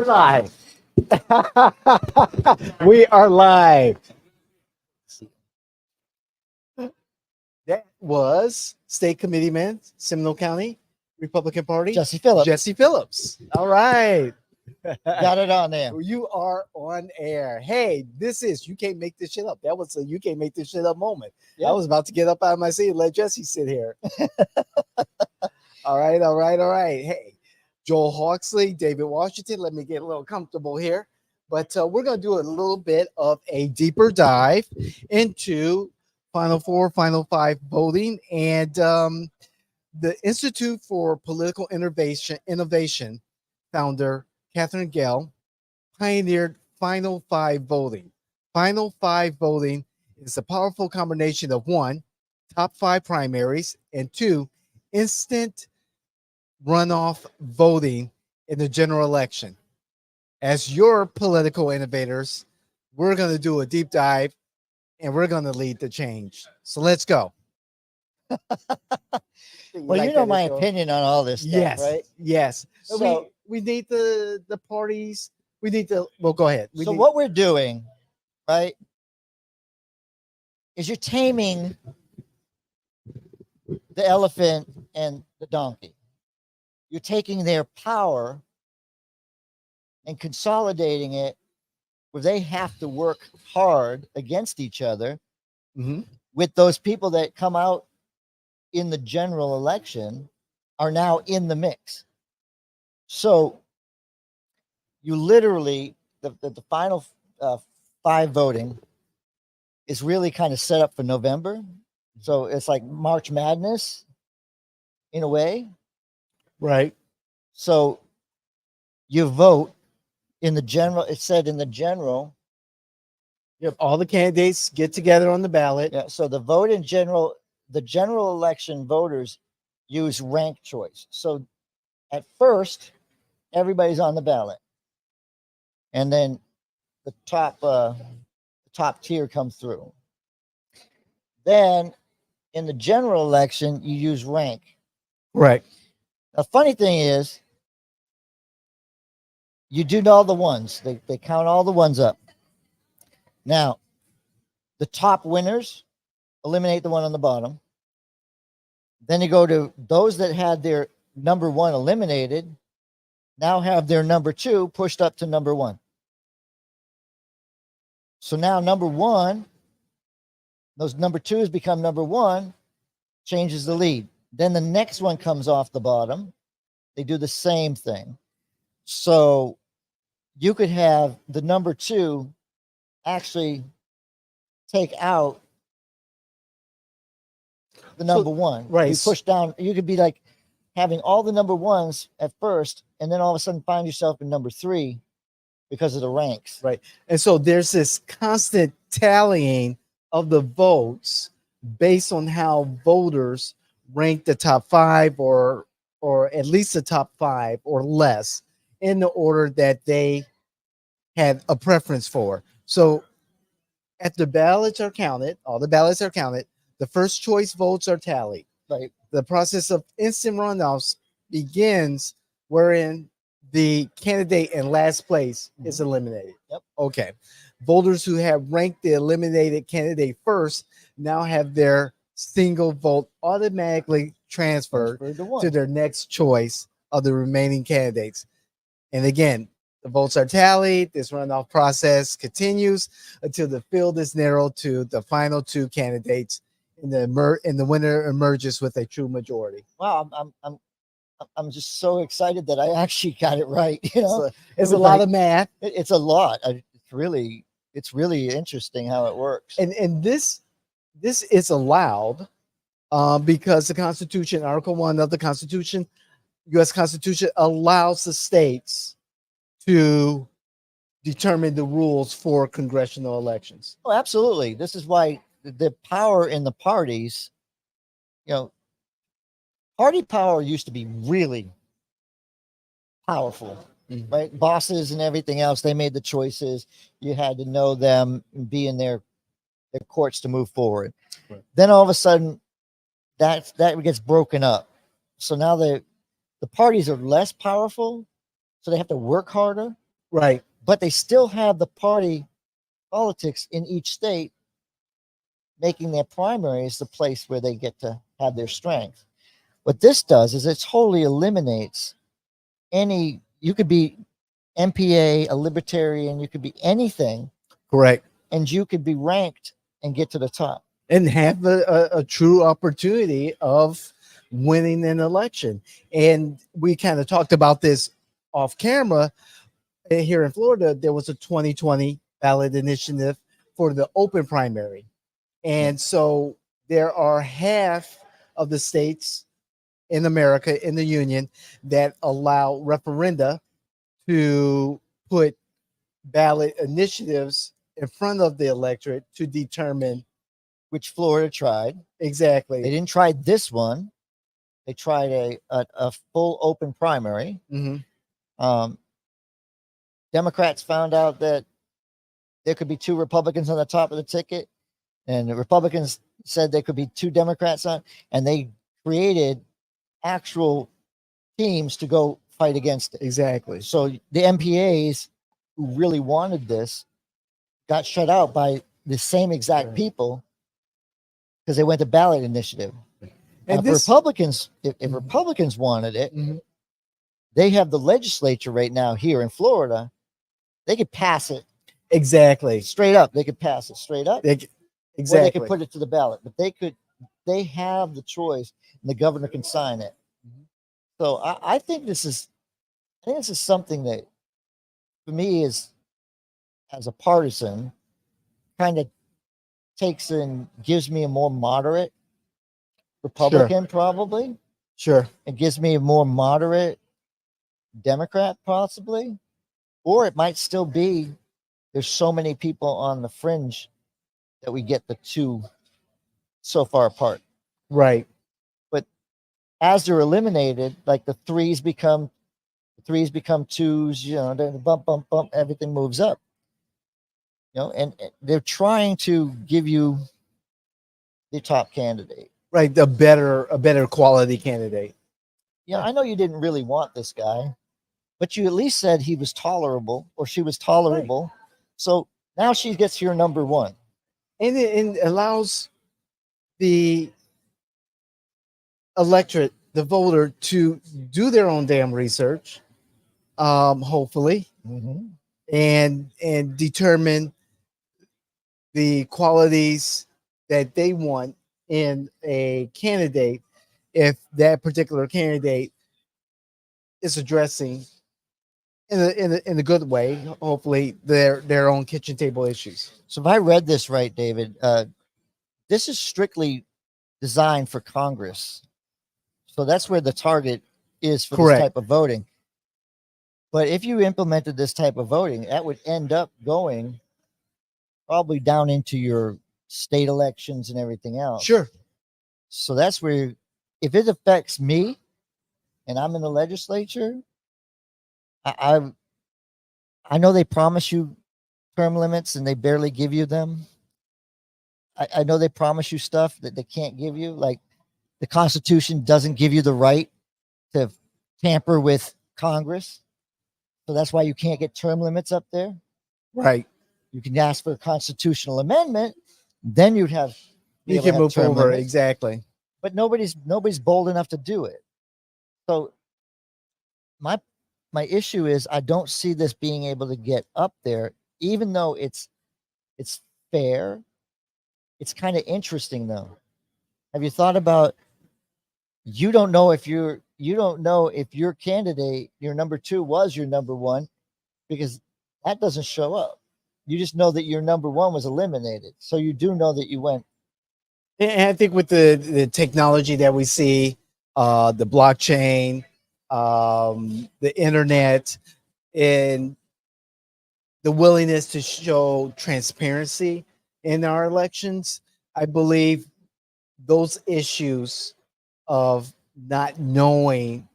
We're live. We are live. That was State Committeeman, Seminole County, Republican Party. Jesse Phillips. Jesse Phillips. All right. Got it on there. You are on air. Hey, this is You Can't Make This Shit Up. That was a You Can't Make This Shit Up moment. Yep. I was about to get up out of my seat and let Jesse sit here. All right. Hey, Joel Hawksley, David Washington. Let me get a little comfortable here. But we're going to do a little bit of a deeper dive into Final Four, Final Five voting. And the Institute for Political Innovation founder, Katherine Gehl, pioneered Final Five voting. Final Five voting is a powerful combination of one, top five primaries, and two, instant runoff voting in the general election. As your political innovators, we're going to do a deep dive and we're going to lead the change. So let's go. Well, you know my opinion on all this stuff, yes, right? Yes. So we need the parties. We need to, well, go ahead. What we're doing, right, is you're taming the elephant and the donkey. You're taking their power and consolidating it where they have to work hard against each other with those people that come out in the general election are now in the mix. So you literally, the final five voting is really kind of set up for November. So it's like March Madness in a way. Right. So you vote in the general, it said in the general. Yep. All the candidates get together on the ballot. Yeah. So the vote in general, the general election voters use rank choice. So at first, everybody's on the ballot. And then the top tier comes through. Then in the general election, you use rank. Right. The funny thing is, you do all the ones. They count all the ones up. Now, the top winners eliminate the one on the bottom. Then you go to those that had their number one eliminated, now have their number two pushed up to number one. So now number one, those number twos become number one, changes the lead. Then the next one comes off the bottom. They do the same thing. So you could have the number two actually take out the number one. Right. You push down, you could be like having all the number ones at first, and then all of a sudden find yourself in number three because of the ranks. Right. And so there's this constant tallying of the votes based on how voters rank the top five or at least the top five or less in the order that they had a preference for. So after the ballots are counted, all the ballots are counted, the first choice votes are tallied. Right. The process of instant runoffs begins wherein the candidate in last place is eliminated. Yep. Okay. Voters who have ranked the eliminated candidate first now have their single vote automatically transferred to their next choice of the remaining candidates. And again, the votes are tallied. This runoff process continues until the field is narrowed to the final two candidates, and the winner emerges with a true majority. Wow, I'm just so excited that I actually got it right. You know, it's a lot of math. It's a lot. It's really interesting how it works. And this is allowed because the Constitution, Article 1 of the Constitution, U.S. Constitution, allows the states to determine the rules for congressional elections. Oh, absolutely. This is why the power in the parties, party power used to be really powerful, right? Bosses and everything else, they made the choices. You had to know them and be in their courts to move forward. Right. Then all of a sudden, that gets broken up. So now the parties are less powerful, so they have to work harder. Right. but they still have the party politics in each state, making their primaries the place where they get to have their strength. What this does is it totally eliminates any, you could be MPA, a libertarian, you could be anything, Correct. and you could be ranked and get to the top. And have a true opportunity of winning an election. And we kind of talked about this off camera. Here in Florida, there was a 2020 ballot initiative for the open primary. And so there are half of the states in America, in the union, that allow referenda to put ballot initiatives in front of the electorate to determine Which Florida tried. They exactly. didn't try this one. They tried a full open primary. Mhm. Democrats found out that there could be two Republicans on the top of the ticket, and the Republicans said there could be two Democrats on, and they created actual teams to go fight against it. Exactly. So the MPAs who really wanted this got shut out by the same exact Right. people because they went to ballot initiative. And If this Republicans, if Mhm. Republicans wanted it, Mhm. they have the legislature right now here in Florida. They could pass it exactly. straight up. They could pass it straight up, They, or they exactly. could put it to the ballot. But they have the choice, and the governor can sign it. Mhm. So I think this is something that, for me, is as a partisan, kind of takes and gives me a more moderate Republican, probably. Sure. It gives me a more moderate Democrat, possibly, or it might still be. There's so many people on the fringe that we get the two so far apart. Right. But as they're eliminated, like the threes become twos. Then bump, bump, bump. Everything moves up. And they're trying to give you the top candidate. Right. A better quality candidate. I know you didn't really want this guy, but you at least said he was tolerable or she was tolerable. Right. So now she gets your number one. And it allows the electorate, the voter, to do their own damn research, hopefully, Mm-hmm. and determine the qualities that they want in a candidate if that particular candidate is addressing in a good way, hopefully, their own kitchen table issues. So if I read this right, David, this is strictly designed for Congress. So that's where the target is for Correct. this type of voting. But if you implemented this type of voting, that would end up going probably down into your state elections and everything else. Sure. So that's where, if it affects me and I'm in the legislature, I know they promise you term limits and they barely give you them. I know they promise you stuff that they can't give you. Like the Constitution doesn't give you the right to tamper with Congress. So that's why you can't get term limits up there. Right. You can ask for a constitutional amendment, then you'd have you can move term over limits. Exactly. But nobody's bold enough to do it. So my issue is I don't see this being able to get up there, even though it's fair. It's kind of interesting though. Have you thought about, you don't know if your candidate, your number two, was your number one, because that doesn't show up. You just know that your number one was eliminated. So you do know that you went. And I think with the technology that we see, the blockchain, the internet, and the willingness to show transparency in our elections, I believe those issues of not knowing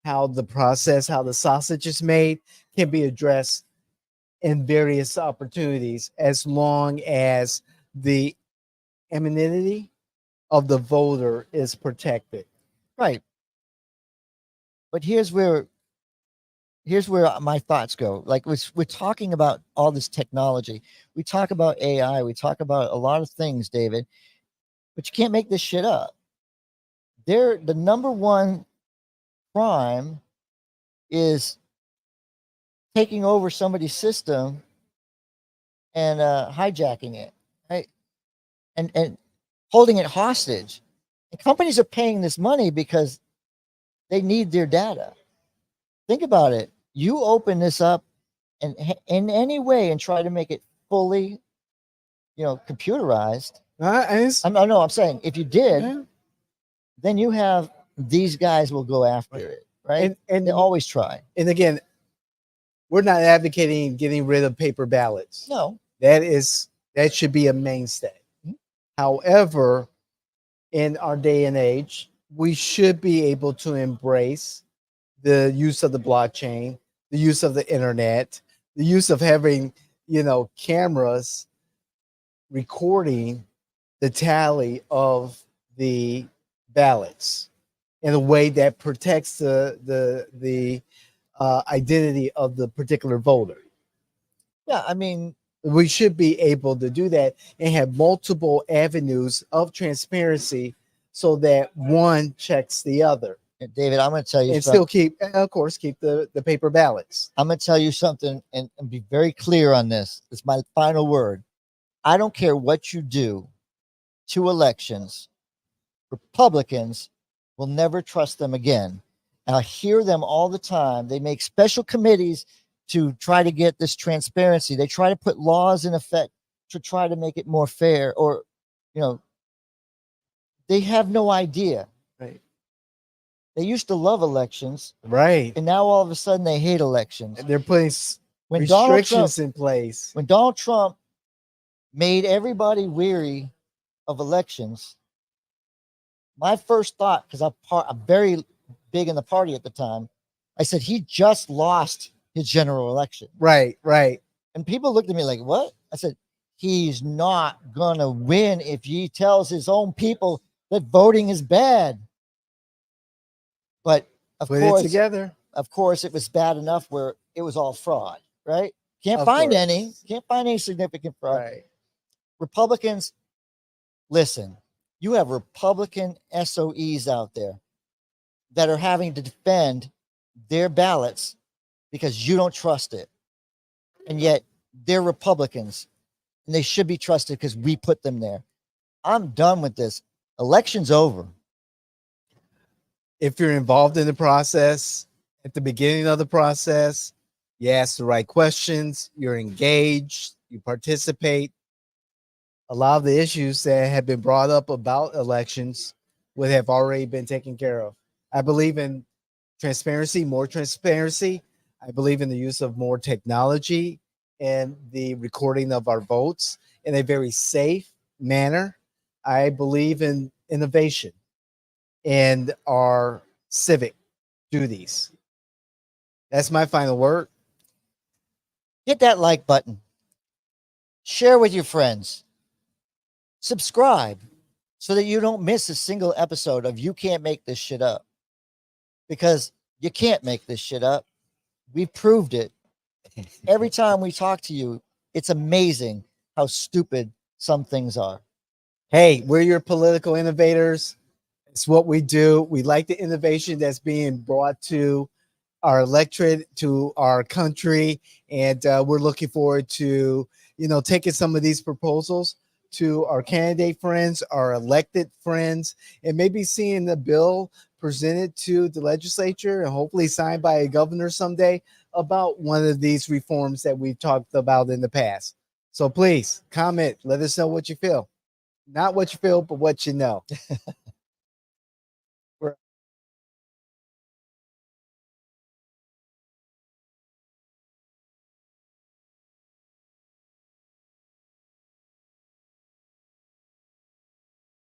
how the sausage is made can be addressed in various opportunities, as long as the anonymity of the voter is protected. Right. But here's where, here's where my thoughts go. Like we're talking about all this technology. We talk about AI. We talk about a lot of things, David. But you can't make this shit up. They're the number one crime is taking over somebody's system and hijacking it, right? And holding it hostage. And companies are paying this money because they need their data. Think about it. You open this up and in any way and try to make it fully, computerized. I'm saying if you did, yeah. then you have these guys will go after it, right? And they always try. And again, we're not advocating getting rid of paper ballots. No, that should be a mainstay. Mhm. However, in our day and age, we should be able to embrace the use of the blockchain, the use of the internet, the use of having, cameras recording the tally of the ballots in a way that protects the identity of the particular voter. yeah, I mean, We should be able to do that and have multiple avenues of transparency so that one checks the other David, I'm going to tell you and something. still keep, of course, keep the paper ballots. I'm going to tell you something and be very clear on this. It's my final word. I don't care what you do to elections. Republicans will never trust them again. And I hear them all the time. They make special committees to try to get this transparency. They try to put laws in effect to try to make it more fair, or, they have no idea. Right. They used to love elections, Right. and now all of a sudden they hate elections. And they're putting When restrictions in place. When Donald Trump made everybody weary of elections, my first thought, because I'm very big in the party at the time, I said he just lost his general election. Right, right. And people looked at me like, what? I said, he's not going to win if he tells his own people that voting is bad. But of Put course, it together. Of course, it was bad enough where it was all fraud, right? Can't Of find course. any. Can't find any significant fraud. Right. Republicans, listen, you have Republican SOEs out there that are having to defend their ballots because you don't trust it. And yet they're Republicans and they should be trusted because we put them there. I'm done with this. Election's over. If you're involved in the process, at the beginning of the process, you ask the right questions, you're engaged, you participate. A lot of the issues that have been brought up about elections would have already been taken care of. I believe in transparency, more transparency. I believe in the use of more technology and the recording of our votes in a very safe manner. I believe in innovation and our civic duties. That's my final word. Hit that like button. Share with your friends. Subscribe so that you don't miss a single episode of You Can't Make This Shit Up. Because you can't make this shit up. We've proved it. Every time we talk to you, it's amazing how stupid some things are. Hey, we're your political innovators. It's what we do. We like the innovation that's being brought to our electorate, to our country, and we're looking forward to taking some of these proposals to our candidate friends, our elected friends, and maybe seeing the bill presented to the legislature and hopefully signed by a governor someday about one of these reforms that we've talked about in the past. So please comment, let us know what you feel. Not what you feel, but what you know.